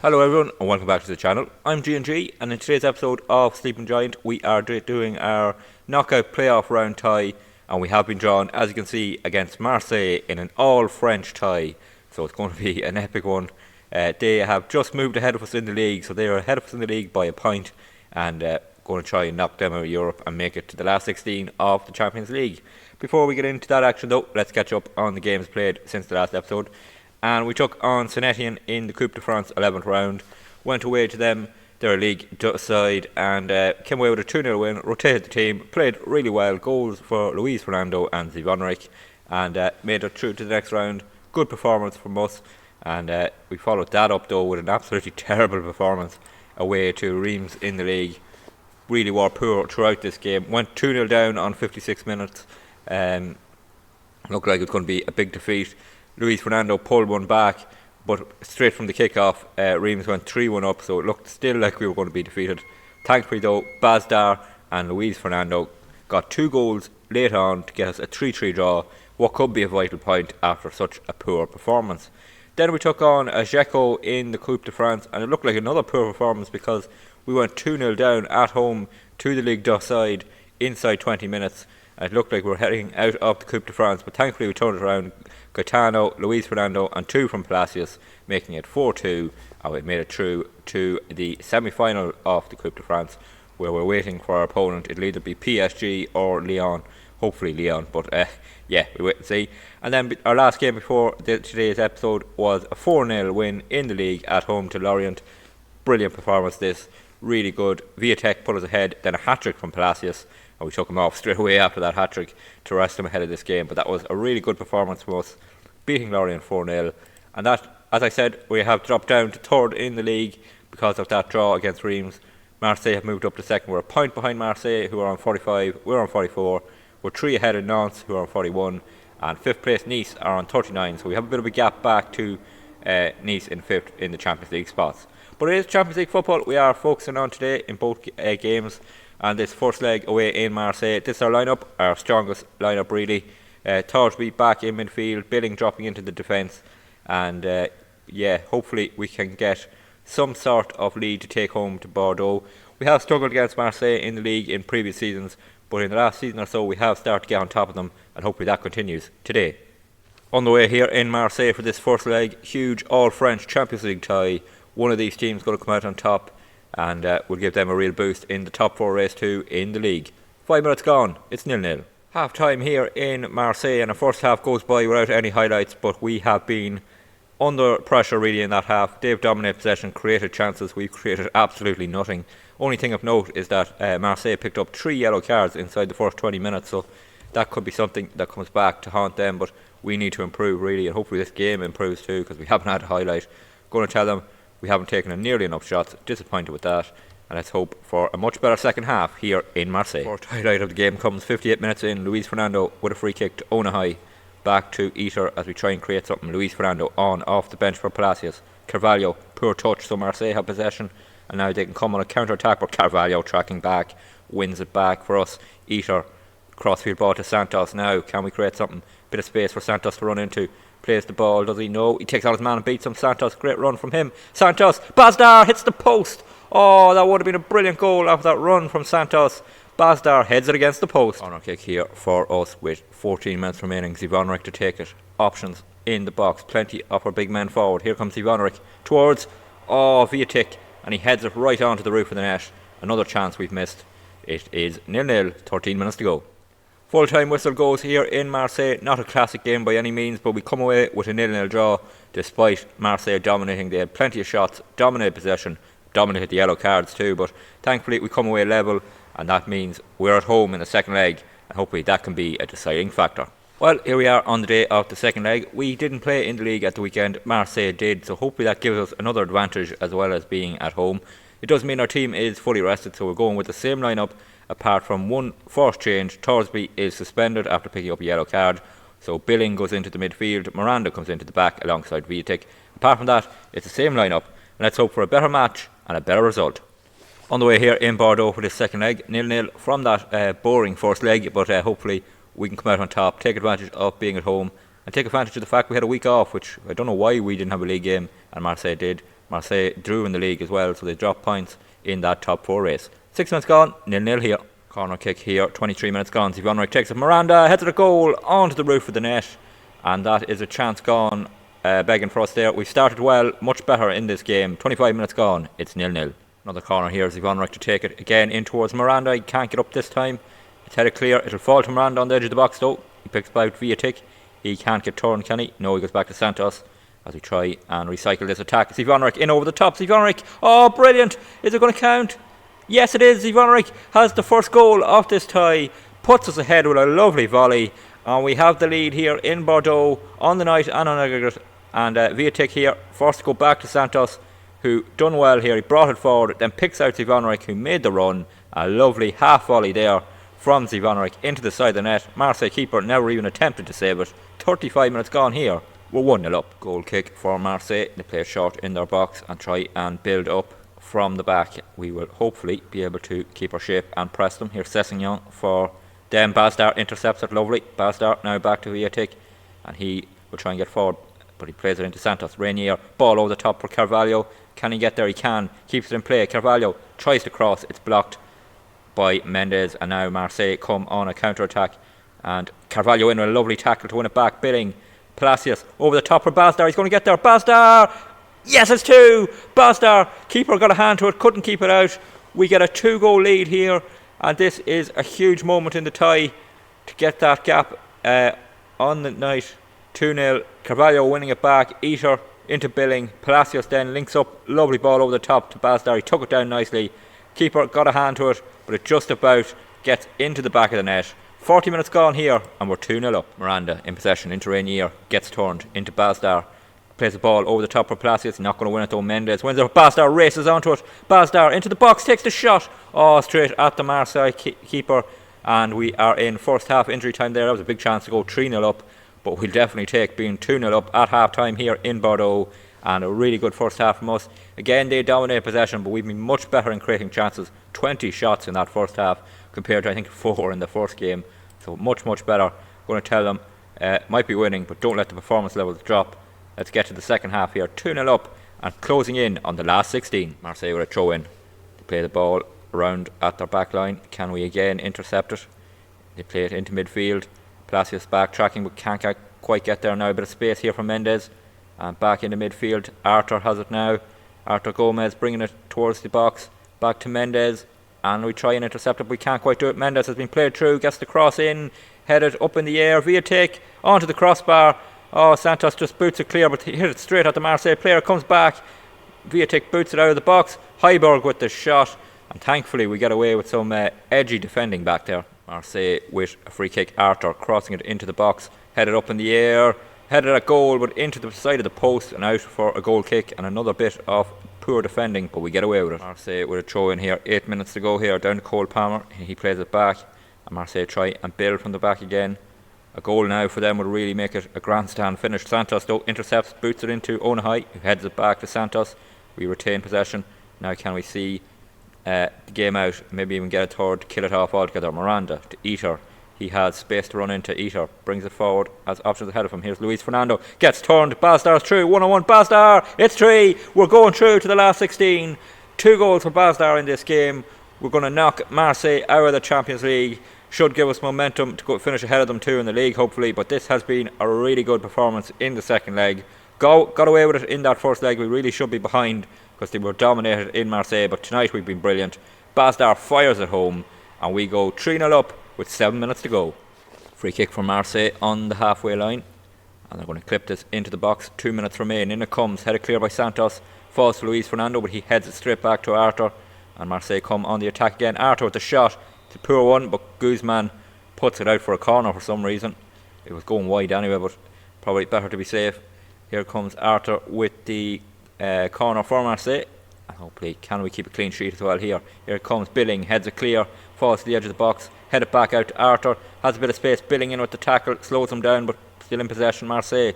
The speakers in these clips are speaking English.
Hello everyone and welcome back to the channel. I'm G&G and in today's episode of Sleeping Giant we are doing our knockout playoff round tie, and we have been drawn, as you can see, against Marseille in an all-French tie. So it's going to be an epic one. They have just moved ahead of us in the league, so they are ahead of us in the league by a point, and going to try and knock them out of Europe and make it to the last 16 of the Champions League. Before we get into that action though, let's catch up on the games played since the last episode. And we took on Saint-Etienne in the Coupe de France 11th round, went away to them, their league side, and came away with a 2-0 win, rotated the team, played really well, goals for Luis Fernando and Zivonaric, and made it through to the next round. Good performance from us, and we followed that up though with an absolutely terrible performance away to Reims in the league. Really were poor throughout this game, went 2-0 down on 56 minutes, looked like it was going to be a big defeat. Luis Fernando pulled one back, but straight from the kick-off, Reims went 3-1 up, so it looked still like we were going to be defeated. Thankfully though, Bazdar and Luis Fernando got 2 goals late on to get us a 3-3 draw, what could be a vital point after such a poor performance. Then we took on Ajaccio in the Coupe de France, and it looked like another poor performance because we went 2-0 down at home to the Ligue 2 side inside 20 minutes. And it looked like we were heading out of the Coupe de France, but thankfully we turned it around. Gaetano, Luis Fernando and 2 from Palacios, making it 4-2, and we made it through to the semi-final of the Coupe de France, where we're waiting for our opponent. It'll either be PSG or Lyon, hopefully Lyon, but yeah, we wait and see. And then our last game before today's episode was a 4-0 win in the league at home to Lorient. Brilliant performance this, really good. Viatek put us ahead, then a hat-trick from Palacios, and we took him off straight away after that hat-trick to rest him ahead of this game. But that was a really good performance from us, beating Lorient 4-0. And that, as I said, we have dropped down to 3rd in the league because of that draw against Reims. Marseille have moved up to 2nd. We're a point behind Marseille, who are on 45. We're on 44. We're 3 ahead of Nantes, who are on 41. And 5th place Nice are on 39. So we have a bit of a gap back to Nice in 5th in the Champions League spots. But it is Champions League football we are focusing on today in both games. And this first leg away in Marseille, this is our lineup, our strongest lineup really. Thorsby back in midfield, Billing dropping into the defence, and yeah, hopefully we can get some sort of lead to take home to Bordeaux. We have struggled against Marseille in the league in previous seasons, but in the last season or so we have started to get on top of them, and hopefully that continues today. On the way here in Marseille for this first leg, huge all-French Champions League tie. One of these teams going to come out on top, and we'll give them a real boost in the top 4 race too in the league. 5 minutes gone, it's 0-0. Half time here in Marseille, and the first half goes by without any highlights, but we have been under pressure really in that half. They've dominated possession, created chances, we've created absolutely nothing. Only thing of note is that Marseille picked up 3 yellow cards inside the first 20 minutes, so that could be something that comes back to haunt them, but we need to improve really, and hopefully this game improves too, because we haven't had a highlight. Going to tell them we haven't taken nearly enough shots, disappointed with that, and let's hope for a much better second half here in Marseille. First highlight of the game comes 58 minutes in, Luis Fernando with a free kick to Onahai, back to Eater as we try and create something. Luis Fernando on off the bench for Palacios. Carvalho, poor touch, so Marseille have possession, and now they can come on a counter-attack, but Carvalho tracking back, wins it back for us. Eater, crossfield ball to Santos now, can we create something? Bit of space for Santos to run into. Plays the ball, does he? No, he takes out his man and beats him. Santos, great run from him. Santos, Bazdar hits the post. Oh, that would have been a brilliant goal after that run from Santos. Bazdar heads it against the post. Corner kick here for us with 14 minutes remaining. Zivonaric to take it. Options in the box, plenty of our big men forward. Here comes Zivonaric towards Viatek, and he heads it right onto the roof of the net. Another chance we've missed. It is 0-0, 13 minutes to go. Full-time whistle goes here in Marseille. Not a classic game by any means, but we come away with a 0-0 draw despite Marseille dominating. They had plenty of shots, dominated possession, dominated the yellow cards too, but thankfully we come away level, and that means we're at home in the second leg, and hopefully that can be a deciding factor. Well, here we are on the day of the second leg. We didn't play in the league at the weekend, Marseille did, so hopefully that gives us another advantage as well as being at home. It does mean our team is fully rested, so we're going with the same lineup apart from one first change. Thorsby is suspended after picking up a yellow card, so Billing goes into the midfield, Miranda comes into the back alongside Viatek. Apart from that, it's the same lineup, and let's hope for a better match and a better result. On the way here in Bordeaux for this second leg, 0-0 from that boring first leg, but hopefully we can come out on top, take advantage of being at home, and take advantage of the fact we had a week off, which I don't know why we didn't have a league game and Marseille did. Marseille drew in the league as well, so they dropped points in that top 4 race. 6 minutes gone, 0-0 here. Corner kick here, 23 minutes gone. Zivonrek takes it. Miranda heads at a goal onto the roof of the net, and that is a chance gone, begging for us there. We've started well, much better in this game. 25 minutes gone, it's 0-0. Another corner here, Zivonrek to take it again in towards Miranda. He can't get up this time. It's headed clear. It'll fall to Miranda on the edge of the box though. He picks out Viatic. He can't get turned, can he? No, he goes back to Santos as we try and recycle this attack. Zivonrek in over the top. Zivonrek, oh brilliant! Is it going to count? Yes it is. Zivonrek has the first goal of this tie. Puts us ahead with a lovely volley. And we have the lead here in Bordeaux on the night and on aggregate. And Viatic here, forced to go back to Santos, who done well here. He brought it forward, then picks out Zivonrek, who made the run. A lovely half volley there from Zivonrek into the side of the net. Marseille keeper never even attempted to save it. 35 minutes gone here. We're 1-0 up. Goal kick for Marseille. They play short in their box and try and build up from the back. We will hopefully be able to keep our shape and press them. Here's Sessegnon for them. Basdar intercepts it, lovely. Basdar now back to Viatic, and he will try and get forward, but he plays it into Santos. Rainier, ball over the top for Carvalho. Can he get there? He can. Keeps it in play. Carvalho tries to cross. It's blocked by Mendes, and now Marseille come on a counter-attack, and Carvalho in with a lovely tackle to win it back. Billing, Palacios over the top for Basdar. He's going to get there. Basdar! Yes, it's 2! Basdar, keeper got a hand to it, couldn't keep it out. We get a 2-goal lead here, and this is a huge moment in the tie to get that gap on the night. 2-0. Carvalho winning it back. Eater into Billing. Palacios then links up. Lovely ball over the top to Basdar. He took it down nicely. Keeper got a hand to it, but it just about gets into the back of the net. 40 minutes gone here, and we're 2-0 up. Miranda in possession into Rainier. Gets turned into Basdar. Plays the ball over the top for Palacios. Not going to win it though. Mendes wins it. Basdar races onto it. Basdar into the box. Takes the shot. Oh, straight at the Marseille keeper. And we are in first half injury time there. That was a big chance to go 3-0 up. But we'll definitely take being 2-0 up at half time here in Bordeaux. And a really good first half from us. Again, they dominate possession, but we've been much better in creating chances. 20 shots in that first half compared to I think 4 in the first game. So much, much better. Going to tell them, might be winning, but don't let the performance levels drop. Let's get to the second half here. 2-0 up and closing in on the last 16. Marseille with a throw in. They play the ball around at their back line. Can we again intercept it? They play it into midfield. Palacios backtracking, but can't quite get there now. A bit of space here from Mendes. And back into midfield. Arthur has it now. Arthur Gomez bringing it towards the box. Back to Mendes. And we try and intercept it, but we can't quite do it. Mendes has been played through. Gets the cross in. Headed up in the air. Viatic onto the crossbar. Oh, Santos just boots it clear, but he hit it straight at the Marseille player. Comes back. Viatic boots it out of the box. Heiberg with the shot. And thankfully we get away with some edgy defending back there. Marseille with a free kick. Arthur crossing it into the box. Headed up in the air. Headed at goal, but into the side of the post and out for a goal kick. And another bit of poor defending, but we get away with it. Marseille with a throw in here. 8 minutes to go here. Down to Cole Palmer. He plays it back. And Marseille try and build from the back again. A goal now for them would really make it a grandstand finish. Santos though intercepts, boots it into Onahai, who heads it back to Santos. We retain possession. Now can we see the game out, maybe even get a third, kill it off altogether. Miranda to Eater. He has space to run into. Eater brings it forward as options ahead of him. Here's Luis Fernando. Gets turned. Basdar's through. 1-on-1. Basdar. It's 3. We're going through to the last 16. 2 goals for Basdar in this game. We're going to knock Marseille out of the Champions League. Should give us momentum to go finish ahead of them too in the league, hopefully. But this has been a really good performance in the second leg. Got away with it in that first leg. We really should be behind because they were dominated in Marseille. But tonight we've been brilliant. Basdar fires at home and we go 3-0 up with 7 minutes to go. Free kick from Marseille on the halfway line. And they're going to clip this into the box. 2 minutes remain. In it comes. Headed clear by Santos. Falls to Luis Fernando, but he heads it straight back to Arthur. And Marseille come on the attack again. Arthur with the shot. It's a poor one, but Guzman puts it out for a corner for some reason. It was going wide anyway, but probably better to be safe. Here comes Arthur with the corner for Marseille. And hopefully, can we keep a clean sheet as well here? Here comes Billing, heads it clear, falls to the edge of the box, head it back out to Arthur, has a bit of space, Billing in with the tackle, slows him down, but still in possession. Marseille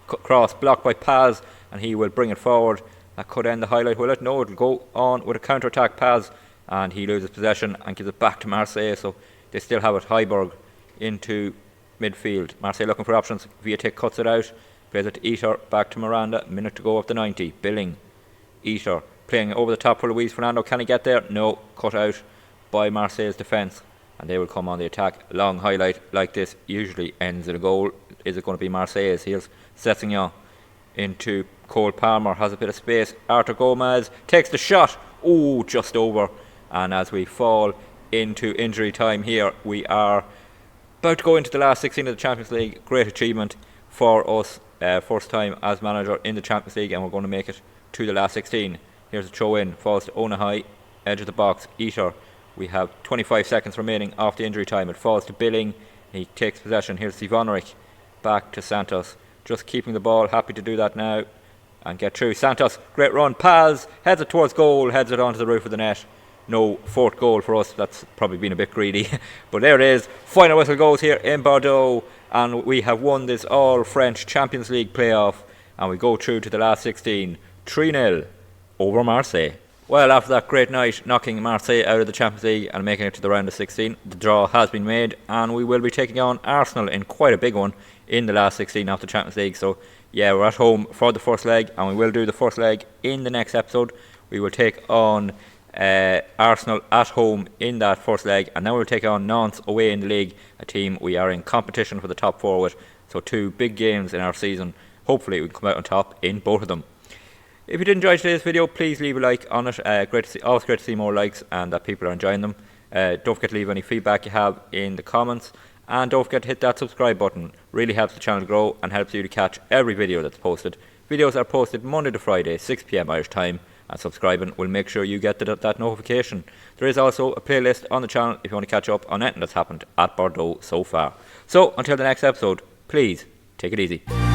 cross, blocked by Paz, and he will bring it forward. That could end the highlight, will it? No, it'll go on with a counter-attack. Paz, and he loses possession and gives it back to Marseille, so they still have it. Heiberg into midfield. Marseille looking for options. Viatic cuts it out, plays it to Eater, back to Miranda. Minute to go of the 90. Billing Eater playing over the top for Luis Fernando. Can he get there? No. Cut out by Marseille's defence, and they will come on the attack. Long highlight like this usually ends in a goal. Is it going to be Marseille's? Here's Sessignon into Cole Palmer, has a bit of space. Arthur Gomez takes the shot. Oh, just over. And as we fall into injury time here, we are about to go into the last 16 of the Champions League. Great achievement for us. First time as manager in the Champions League, and we're going to make it to the last 16. Here's a throw in, falls to Onahai, edge of the box. Eater, we have 25 seconds remaining off the injury time. It falls to Billing, he takes possession. Here's Zivonaric, back to Santos, just keeping the ball, happy to do that now and get through. Santos, great run, Paz heads it towards goal, heads it onto the roof of the net. No fourth goal for us, that's probably been a bit greedy. But there it is, final whistle goes here in Bordeaux, and we have won this all-French Champions League playoff, and we go through to the last 16, 3-0 over Marseille. Well, after that great night, knocking Marseille out of the Champions League and making it to the round of 16, the draw has been made, and we will be taking on Arsenal in quite a big one in the last 16 of the Champions League. So yeah, we're at home for the first leg, and we will do the first leg in the next episode. We will take on Arsenal at home in that first leg, and then we'll take on Nantes away in the league, a team we are in competition for the top four with. So two big games in our season. Hopefully we can come out on top in both of them. If you did enjoy today's video, please leave a like on it. Always great to see more likes and that people are enjoying them. Don't forget to leave any feedback you have in the comments, and don't forget to hit that subscribe button. Really helps the channel grow and helps you to catch every video that's posted. Videos are posted Monday to Friday, 6 PM Irish time, and subscribing will make sure you get that notification. There is also a playlist on the channel if you want to catch up on anything that's happened at Bordeaux so far. So until the next episode, please take it easy.